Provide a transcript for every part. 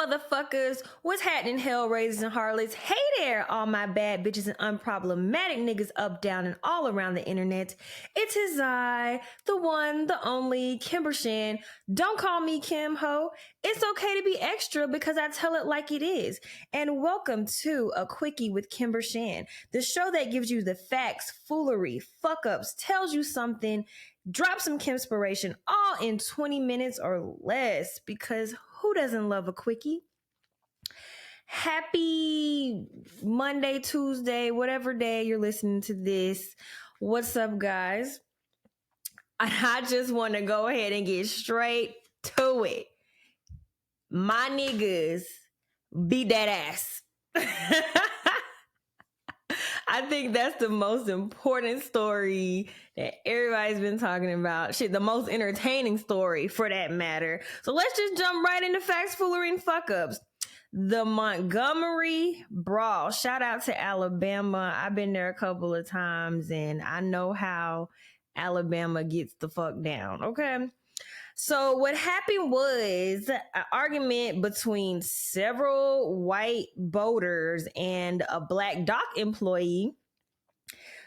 motherfuckers? What's happening, hellraisers and harlots? Hey there, all my bad bitches and unproblematic niggas up, down, and all around the internet. It is I, the one, the only, Kimber Shan. Don't call me Kim Ho. It's okay to be extra because I tell it like it is. And welcome to A Quickie with Kimber Shan, the show that gives you the facts, foolery, fuck-ups, tells you something, drop some Kimspiration all in 20 minutes or less, because who doesn't love a quickie? Happy Monday, Tuesday, whatever day you're listening to this. What's up, guys? I just want to go ahead and get straight to it. My niggas beat that ass. I think that's the most important story that everybody's been talking about. Shit, the most entertaining story for that matter. So let's just jump right into facts, foolery, and fuck-ups. The Montgomery Brawl. Shout out to Alabama. I've been there a couple of times and I know how Alabama gets the fuck down, okay? So what happened was an argument between several white boaters and a black dock employee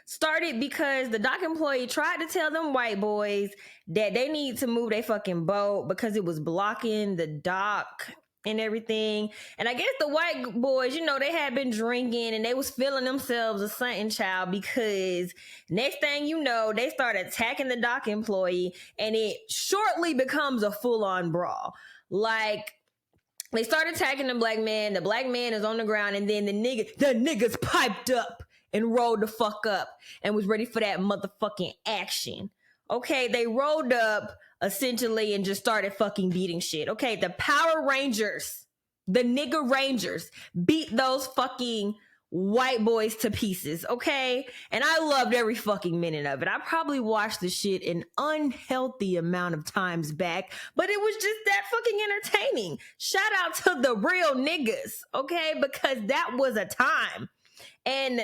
started because the dock employee tried to tell them white boys that they need to move their fucking boat because it was blocking the dock and everything. And I guess the white boys, you know, they had been drinking and they was feeling themselves a something child, because next thing you know, they start attacking the dock employee and it shortly becomes a full-on brawl. Like, they start attacking the black man is on the ground, and then the niggas piped up and rolled the fuck up and was ready for that motherfucking action. Okay, they rolled up essentially and just started fucking beating shit. Okay, the Power Rangers, the nigga Rangers, beat those fucking white boys to pieces, okay? And I loved every fucking minute of it. I probably watched the shit an unhealthy amount of times back, but it was just that fucking entertaining. Shout out to the real niggas, okay? Because that was a time. And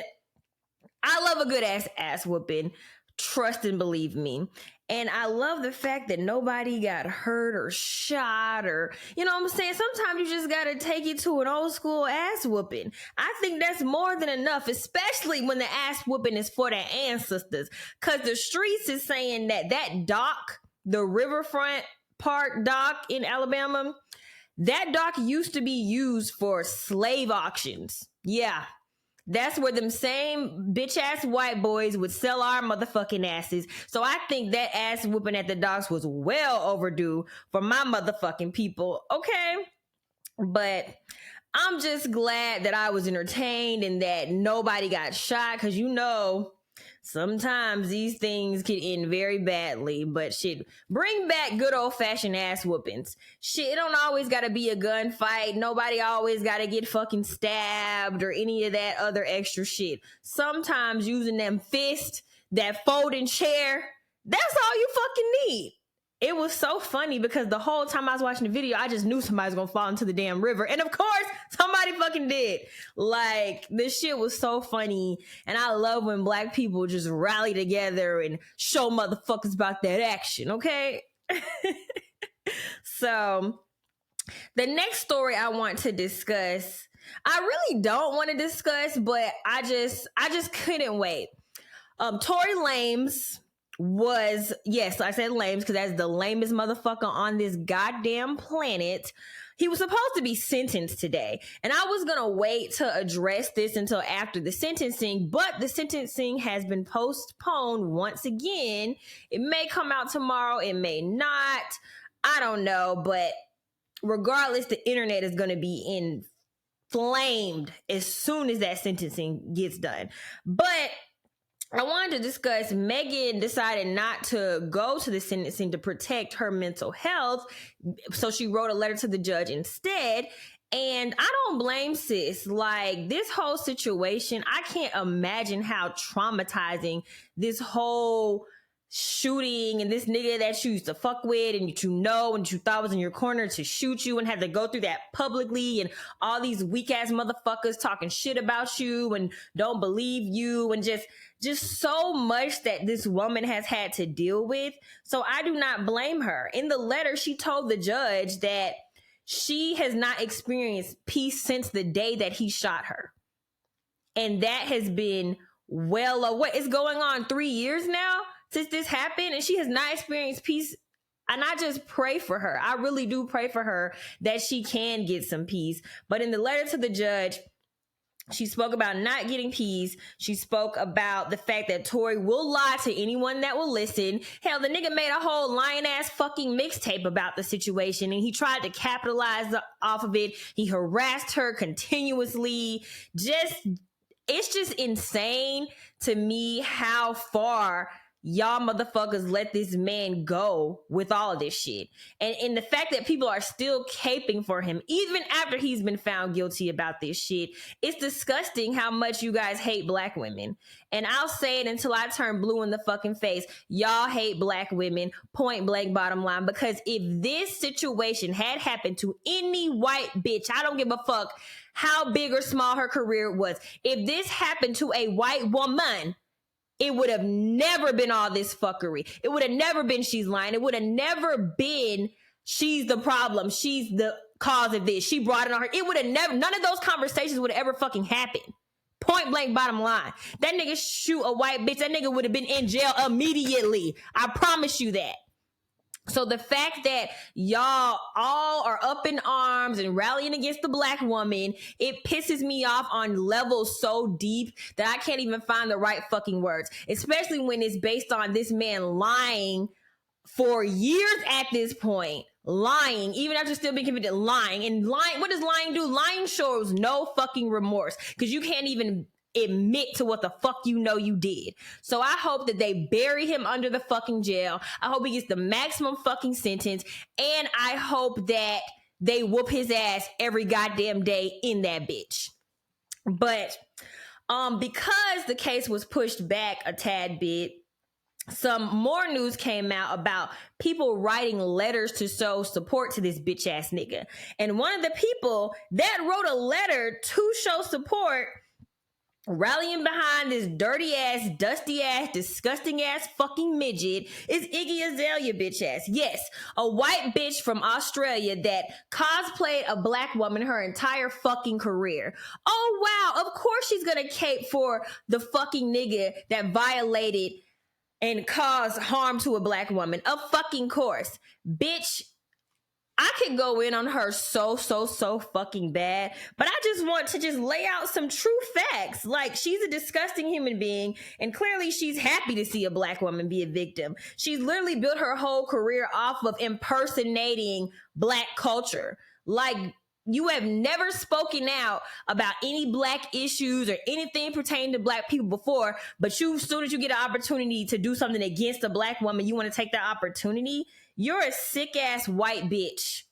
I love a good ass whooping. Trust and believe me. And I love the fact that nobody got hurt or shot, or, you know what I'm saying? Sometimes you just got to take it to an old school ass whooping. I think that's more than enough, especially when the ass whooping is for their ancestors. Because the streets is saying that dock, the Riverfront Park dock in Alabama, that dock used to be used for slave auctions. Yeah. That's where them same bitch ass white boys would sell our motherfucking asses. So I think that ass whooping at the docks was well overdue for my motherfucking people. Okay. But I'm just glad that I was entertained and that nobody got shot. Cause you know, sometimes these things can end very badly, but shit, bring back good old-fashioned ass whoopings. Shit, it don't always gotta be a gunfight. Nobody always gotta get fucking stabbed or any of that other extra shit. Sometimes using them fists, that folding chair, that's all you fucking need. It was so funny because the whole time I was watching the video, I just knew somebody was gonna fall into the damn river. And of course, somebody fucking did. Like, this shit was so funny. And I love when black people just rally together and show motherfuckers about that action, okay? So, the next story I want to discuss, I really don't want to discuss, but I just couldn't wait. Tory Lanez was, yes, I said lames because that's the lamest motherfucker on this goddamn planet. He was supposed to be sentenced today, and I was gonna wait to address this until after the sentencing, but the sentencing has been postponed once again. It may come out tomorrow, it may not, I don't know, but regardless, the internet is gonna be inflamed as soon as that sentencing gets done. But I wanted to discuss, Megan decided not to go to the sentencing to protect her mental health, so she wrote a letter to the judge instead. And I don't blame sis. Like, this whole situation, I can't imagine how traumatizing this whole shooting and this nigga that you used to fuck with and you know and you thought was in your corner to shoot you and had to go through that publicly, and all these weak ass motherfuckers talking shit about you and don't believe you, and just so much that this woman has had to deal with. So I do not blame her. In the letter, she told the judge that, she has not experienced peace since the day that he shot her. And that has been what is going on 3 years now since this happened, and she has not experienced peace. And I just pray for her. I really do pray for her that she can get some peace. But in the letter to the judge, she spoke about not getting peace. She spoke about the fact that Tory will lie to anyone that will listen. Hell, the nigga made a whole lying ass fucking mixtape about the situation, and he tried to capitalize off of it. He harassed her continuously. It's just insane to me how far y'all motherfuckers let this man go with all of this shit. And the fact that people are still caping for him, even after he's been found guilty about this shit, it's disgusting how much you guys hate black women. And I'll say it until I turn blue in the fucking face. Y'all hate black women, point blank bottom line, because if this situation had happened to any white bitch, I don't give a fuck how big or small her career was. If this happened to a white woman, it would have never been all this fuckery. It would have never been she's lying. It would have never been she's the problem. She's the cause of this. She brought it on her. It would have never, none of those conversations would have ever fucking happened. Point blank bottom line. That nigga shoot a white bitch, that nigga would have been in jail immediately. I promise you that. So the fact that y'all all are up in arms and rallying against the black woman, it pisses me off on levels so deep that I can't even find the right fucking words, especially when it's based on this man lying for years at this point. Lying, even after still being convicted, lying. And lying, what does lying do? Lying shows no fucking remorse, because you can't even admit to what the fuck you know you did. So I hope that they bury him under the fucking jail. I hope he gets the maximum fucking sentence. And I hope that they whoop his ass every goddamn day in that bitch. But because the case was pushed back a tad bit, some more news came out about people writing letters to show support to this bitch ass nigga. And one of the people that wrote a letter to show support, rallying behind this dirty ass, dusty ass, disgusting ass fucking midget, is Iggy Azalea bitch ass. Yes, a white bitch from Australia that cosplayed a black woman her entire fucking career. Oh wow, of course she's gonna cape for the fucking nigga that violated and caused harm to a black woman. Of fucking course. Bitch, I could go in on her so fucking bad, but I just want to just lay out some true facts. Like, she's a disgusting human being, and clearly she's happy to see a black woman be a victim. She's literally built her whole career off of impersonating black culture. Like, you have never spoken out about any black issues or anything pertaining to black people before, but as soon as you get an opportunity to do something against a black woman, you want to take that opportunity. You're a sick ass white bitch.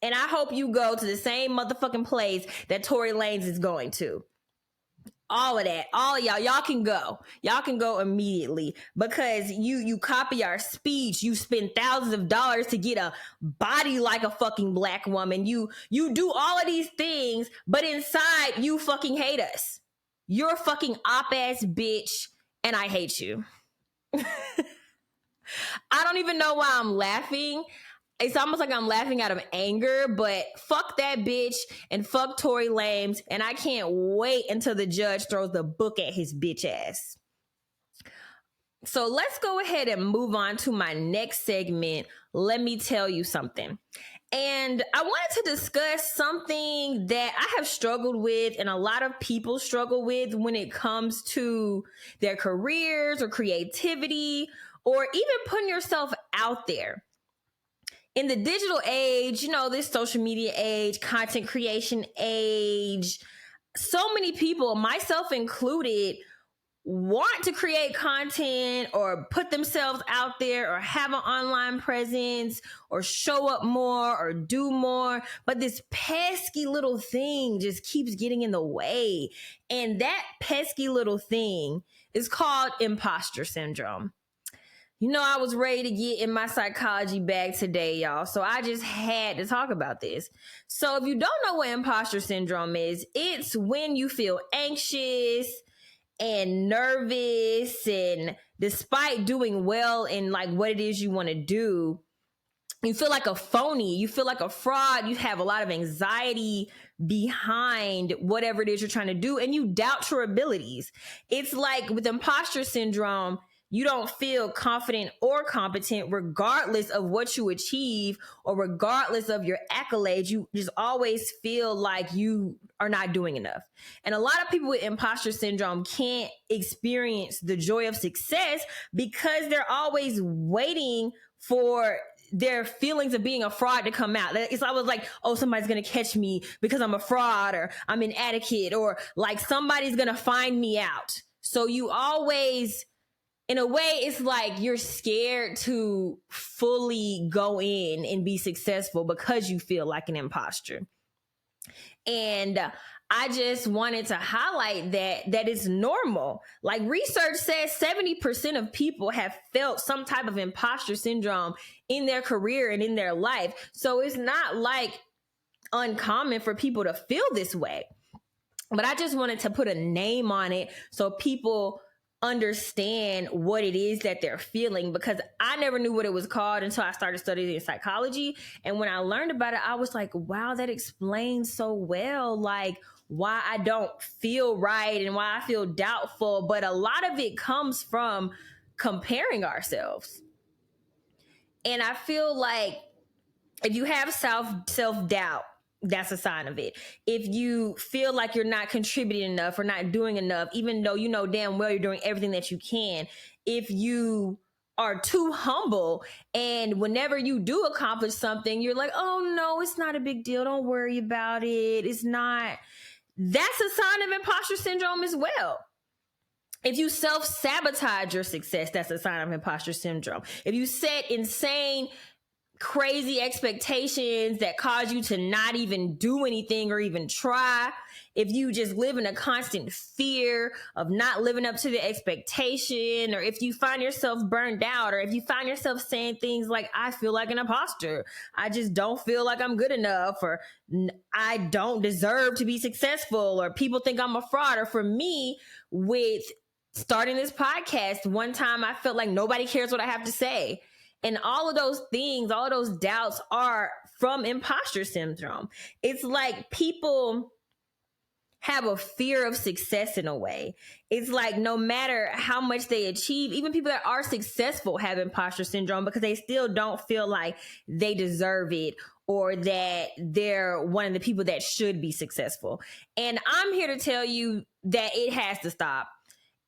And I hope you go to the same motherfucking place that Tory Lanez is going to. All of that, all of y'all can go. Y'all can go immediately, because you copy our speech. You spend thousands of dollars to get a body like a fucking black woman. You do all of these things, but inside you fucking hate us. You're a fucking op-ass bitch, and I hate you. I don't even know why I'm laughing. It's almost like I'm laughing out of anger, but fuck that bitch and fuck Tory Lanez, and I can't wait until the judge throws the book at his bitch ass. So let's go ahead and move on to my next segment. Let me tell you something. And I wanted to discuss something that I have struggled with, and a lot of people struggle with when it comes to their careers or creativity, or even putting yourself out there. In the digital age, this social media age, content creation age, so many people, myself included, want to create content or put themselves out there or have an online presence or show up more or do more. But this pesky little thing just keeps getting in the way. And that pesky little thing is called imposter syndrome. I was ready to get in my psychology bag today, y'all. So I just had to talk about this. So if you don't know what imposter syndrome is, it's when you feel anxious and nervous, and despite doing well in like what it is you want to do, you feel like a phony, you feel like a fraud, you have a lot of anxiety behind whatever it is you're trying to do, and you doubt your abilities. It's like with imposter syndrome, you don't feel confident or competent regardless of what you achieve or regardless of your accolades. You just always feel like you are not doing enough. And a lot of people with imposter syndrome can't experience the joy of success because they're always waiting for their feelings of being a fraud to come out. It's always like, oh, somebody's going to catch me because I'm a fraud, or I'm inadequate, or like somebody's going to find me out. So you always, in a way, it's like you're scared to fully go in and be successful because you feel like an imposter. And I just wanted to highlight that it's normal. Like research says 70% of people have felt some type of imposter syndrome in their career and in their life. So it's not like uncommon for people to feel this way. But I just wanted to put a name on it so people understand what it is that they're feeling, because I never knew what it was called until I started studying psychology. And when I learned about it, I was like, wow, that explains so well, like why I don't feel right and why I feel doubtful. But a lot of it comes from comparing ourselves. And I feel like if you have self-doubt, that's a sign of it. If you feel like you're not contributing enough or not doing enough, even though you know damn well you're doing everything that you can, if you are too humble and whenever you do accomplish something, you're like, oh no, it's not a big deal. Don't worry about it. It's not. That's a sign of imposter syndrome as well. If you self-sabotage your success, that's a sign of imposter syndrome. If you set insane crazy expectations that cause you to not even do anything or even try, if you just live in a constant fear of not living up to the expectation, or if you find yourself burned out, or if you find yourself saying things like, I feel like an imposter, I just don't feel like I'm good enough, or I don't deserve to be successful, or people think I'm a fraud. Or for me, with starting this podcast, one time I felt like nobody cares what I have to say. And all of those things, all of those doubts are from imposter syndrome. It's like people have a fear of success in a way. It's like no matter how much they achieve, even people that are successful have imposter syndrome because they still don't feel like they deserve it or that they're one of the people that should be successful. And I'm here to tell you that it has to stop.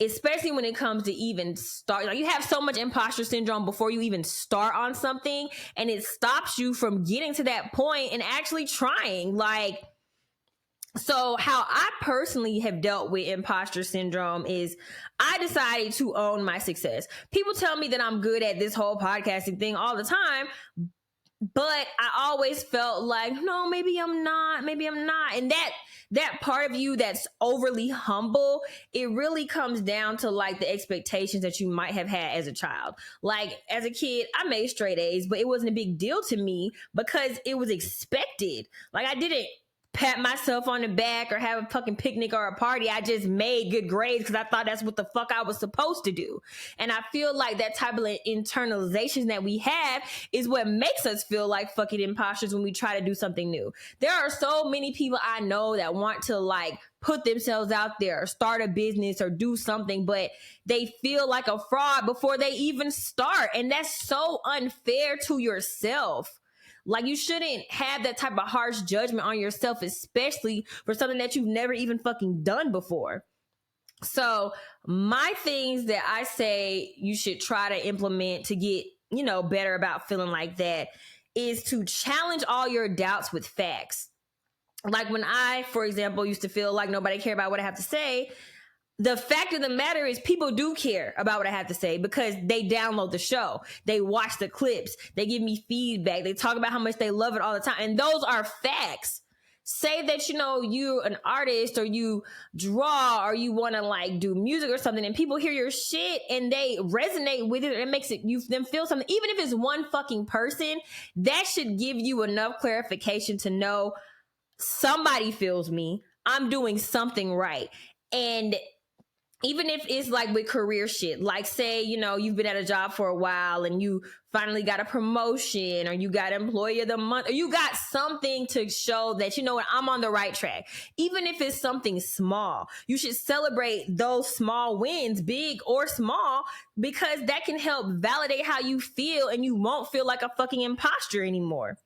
Especially when it comes to even start, like you have so much imposter syndrome before you even start on something, and it stops you from getting to that point and actually trying. Like, so how I personally have dealt with imposter syndrome is I decided to own my success. People tell me that I'm good at this whole podcasting thing all the time, but I always felt like, no, maybe I'm not. And that part of you that's overly humble, it really comes down to like the expectations that you might have had as a child. Like as a kid, I made straight A's, but it wasn't a big deal to me because it was expected. Like I didn't pat myself on the back or have a fucking picnic or a party. I just made good grades because I thought that's what the fuck I was supposed to do. And I feel like that type of internalization that we have is what makes us feel like fucking imposters when we try to do something new. There are so many people I know that want to like put themselves out there or start a business or do something, but they feel like a fraud before they even start. And that's so unfair to yourself. Like you shouldn't have that type of harsh judgment on yourself, especially for something that you've never even fucking done before. So my things that I say you should try to implement to get, better about feeling like that is to challenge all your doubts with facts. Like when I, for example, used to feel like nobody cared about what I have to say, the fact of the matter is people do care about what I have to say because they download the show. They watch the clips. They give me feedback. They talk about how much they love it all the time. And those are facts. Say that, you're an artist or you draw or you want to like do music or something and people hear your shit and they resonate with it and it makes them feel something. Even if it's one fucking person, that should give you enough clarification to know somebody feels me. I'm doing something right. And even if it's like with career shit, like say, you know, you've been at a job for a while and you finally got a promotion, or you got employee of the month, or you got something to show that, you know what, I'm on the right track. Even if it's something small, you should celebrate those small wins, big or small, because that can help validate how you feel and you won't feel like a fucking imposter anymore.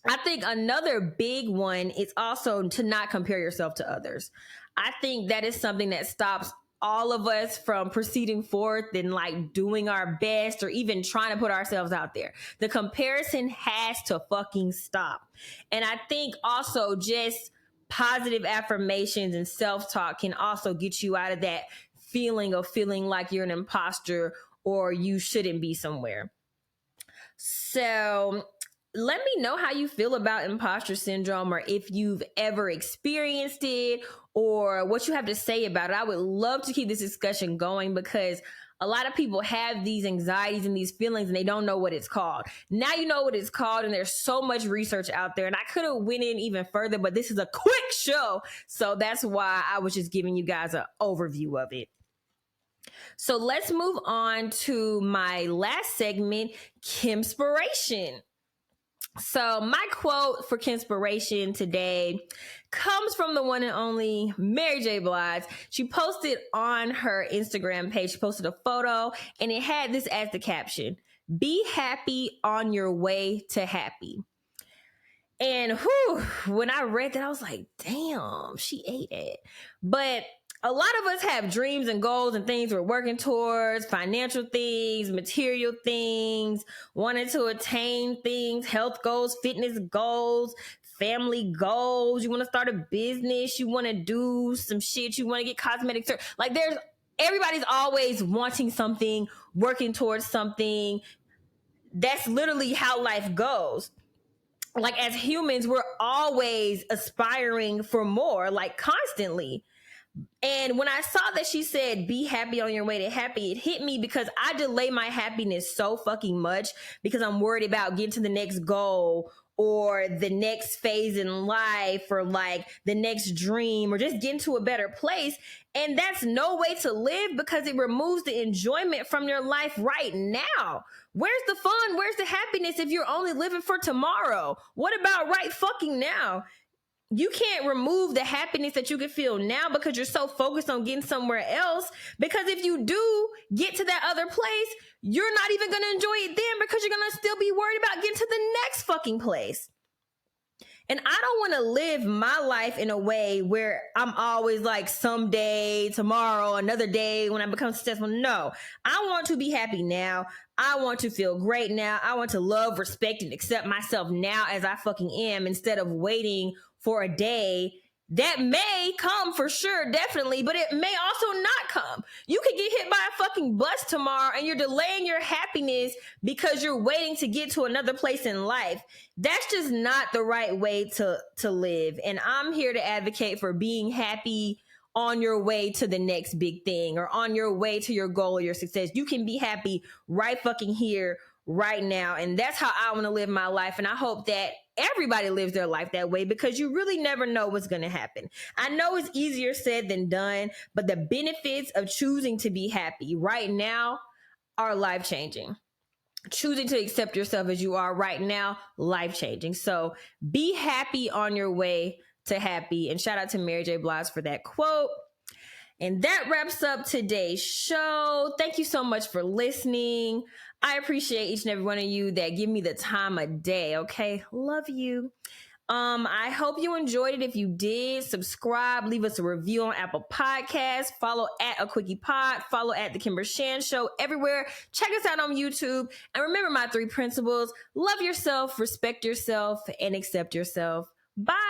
I think another big one is also to not compare yourself to others. I think that is something that stops all of us from proceeding forth and like doing our best or even trying to put ourselves out there. The comparison has to fucking stop. And I think also just positive affirmations and self-talk can also get you out of that feeling of feeling like you're an imposter or you shouldn't be somewhere. So let me know how you feel about imposter syndrome, or if you've ever experienced it, or what you have to say about it. I would love to keep this discussion going, because a lot of people have these anxieties and these feelings and they don't know what it's called. Now you know what it's called, and there's so much research out there, and I could have went in even further, but this is a quick show, so that's why I was just giving you guys an overview of it. So let's move on to my last segment, Kimspiration. So my quote for Kimspiration today comes from the one and only Mary J. Blige. She posted on her Instagram page, she posted a photo, and it had this as the caption: "Be happy on your way to happy." And when I read that, I was like, damn, she ate it. But a lot of us have dreams and goals and things we're working towards, financial things, material things, wanting to attain things, health goals, fitness goals, family goals. You want to start a business, you want to do some shit, you want to get cosmetic surgery. Like everybody's always wanting something, working towards something. That's literally how life goes. Like as humans, we're always aspiring for more, like constantly. And when I saw that she said, "Be happy on your way to happy," it hit me because I delay my happiness so fucking much because I'm worried about getting to the next goal or the next phase in life or like the next dream or just getting to a better place. And that's no way to live, because it removes the enjoyment from your life right now. Where's the fun? Where's the happiness if you're only living for tomorrow? What about right fucking now? You can't remove the happiness that you can feel now because you're so focused on getting somewhere else. Because if you do get to that other place, you're not even going to enjoy it then, because you're going to still be worried about getting to the next fucking place. And I don't want to live my life in a way where I'm always like, someday, tomorrow, another day when I become successful. No, I want to be happy now. I want to feel great now. I want to love, respect, and accept myself now as I fucking am, instead of waiting for a day that may come, for sure, definitely, but it may also not come. You could get hit by a fucking bus tomorrow and you're delaying your happiness because you're waiting to get to another place in life. That's just not the right way to live. And I'm here to advocate for being happy on your way to the next big thing, or on your way to your goal or your success. You can be happy right fucking here, right now. And that's how I want to live my life. And I hope that everybody lives their life that way, because you really never know what's going to happen. I know it's easier said than done, but the benefits of choosing to be happy right now are life-changing. Choosing to accept yourself as you are right now, life-changing. So be happy on your way to happy. And shout out to Mary J. Blige for that quote. And that wraps up today's show. Thank you so much for listening. I appreciate each and every one of you that give me the time of day, okay? Love you. I hope you enjoyed it. If you did, subscribe, leave us a review on Apple Podcasts, follow at A Quickie Pod, follow at The Kimber Shan Show everywhere. Check us out on YouTube. And remember my 3 principles: love yourself, respect yourself, and accept yourself. Bye.